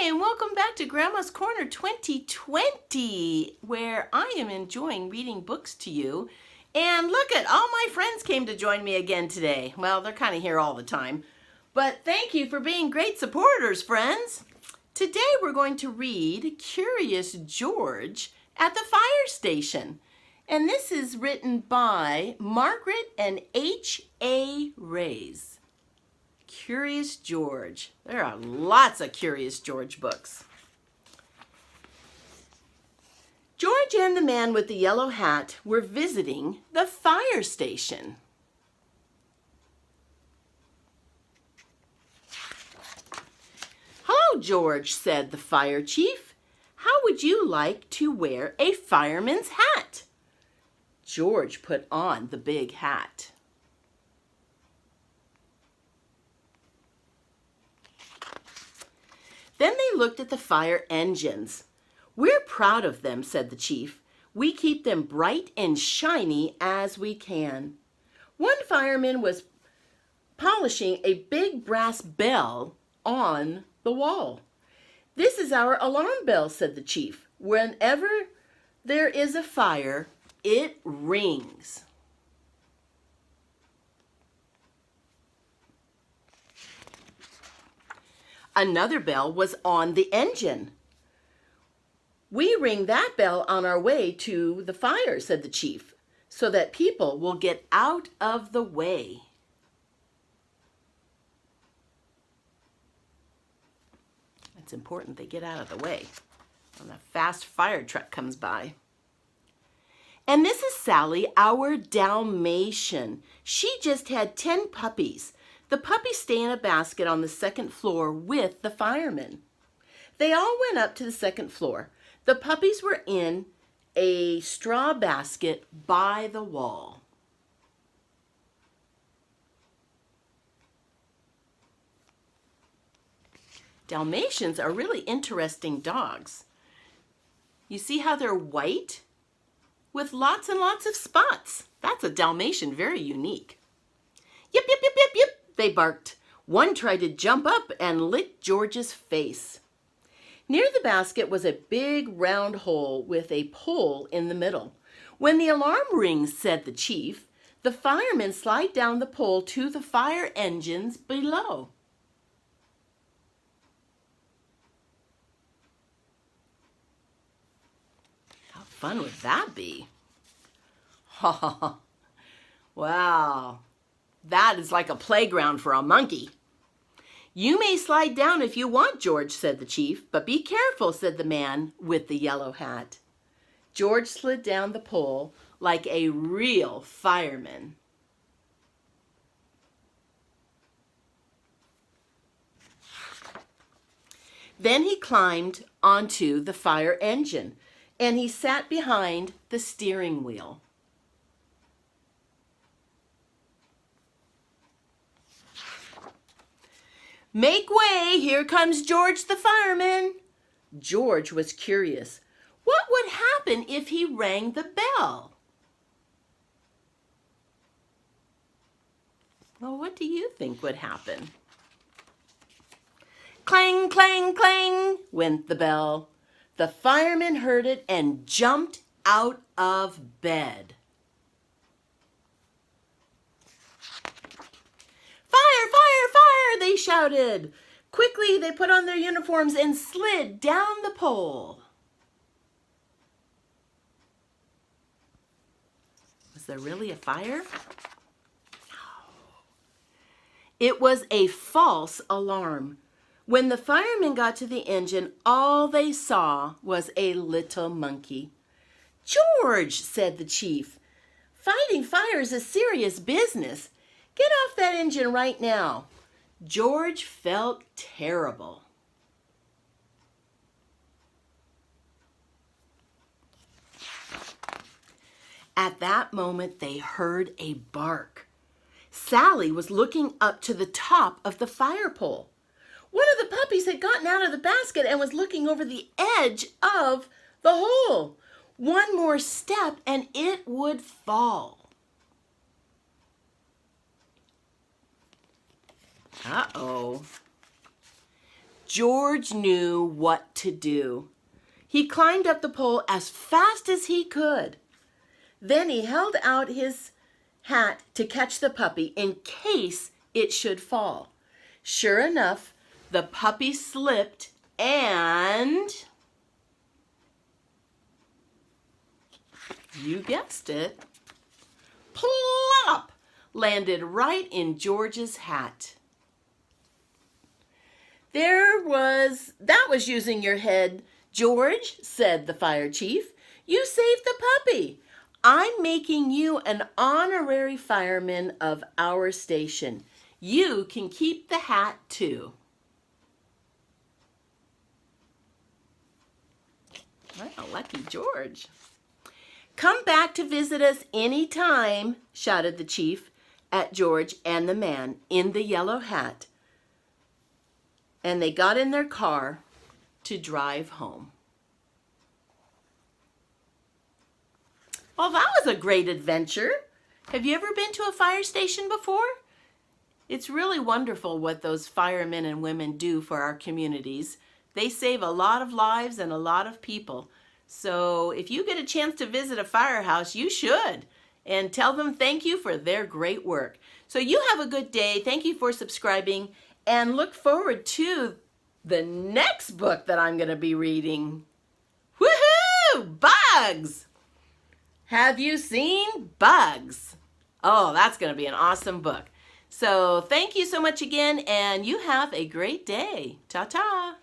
and welcome back to Grandma's Corner 2020, where I am enjoying reading books to you. And look at all my friends came to join me again today. Well, they're kind of here all the time. But thank you for being great supporters, friends. Today we're going to read Curious George at the Fire Station. And this is written by Margaret and H.A. Rays. Curious George. There are lots of Curious George books. George and the man with the yellow hat were visiting the fire station. "Hello, George," said the fire chief. "How would you like to wear a fireman's hat?" George put on the big hat. Then they looked at the fire engines. "We're proud of them," said the chief. "We keep them bright and shiny as we can." One fireman was polishing a big brass bell on the wall. "This is our alarm bell," said the chief. "Whenever there is a fire, it rings." Another bell was on the engine. "We ring that bell on our way to the fire," said the chief, "so that people will get out of the way." It's important they get out of the way when a fast fire truck comes by. "And this is Sally, our Dalmatian. She just had 10 puppies. The puppies stay in a basket on the second floor with the firemen." They all went up to the second floor. The puppies were in a straw basket by the wall. Dalmatians are really interesting dogs. You see how they're white with lots and lots of spots? That's a Dalmatian, very unique. "Yip, yip, yip, yip, yip," they barked. One tried to jump up and lick George's face. Near the basket was a big round hole with a pole in the middle. "When the alarm rings," said the chief, "the firemen slide down the pole to the fire engines below." How fun would that be? Ha ha ha. Wow. That is like a playground for a monkey. "You may slide down if you want, George," said the chief. "But be careful," said the man with the yellow hat. George slid down the pole like a real fireman. Then he climbed onto the fire engine and he sat behind the steering wheel. "Make way, here comes George the fireman." George was curious. What would happen if he rang the bell? Well, what do you think would happen? Clang, clang, clang went the bell. The fireman heard it and jumped out of bed. "Fire, fire, fire!" they shouted. Quickly, they put on their uniforms and slid down the pole. Was there really a fire? No. It was a false alarm. When the firemen got to the engine, all they saw was a little monkey. "George," said the chief, "fighting fire is a serious business. Get off that engine right now." George felt terrible. At that moment, they heard a bark. Sally was looking up to the top of the fire pole. One of the puppies had gotten out of the basket and was looking over the edge of the hole. One more step and it would fall. Uh-oh. George knew what to do. He climbed up the pole as fast as he could. Then he held out his hat to catch the puppy in case it should fall. Sure enough, the puppy slipped and, you guessed it, plop, landed right in George's hat. That was using your head, George, said the fire chief. You saved the puppy. I'm making you an honorary fireman of our station. You can keep the hat too. Wow, lucky George. Come back to visit us any time, shouted the chief at George and the man in the yellow hat. And they got in their car to drive home. Well, that was a great adventure. Have you ever been to a fire station before? It's really wonderful what those firemen and women do for our communities. They save a lot of lives and a lot of people. So if you get a chance to visit a firehouse, you should. And tell them thank you for their great work. So you have a good day. Thank you for subscribing. And look forward to the next book that I'm going to be reading. Woohoo! Bugs! Have you seen Bugs? Oh, that's going to be an awesome book. So thank you so much again, and you have a great day. Ta-ta!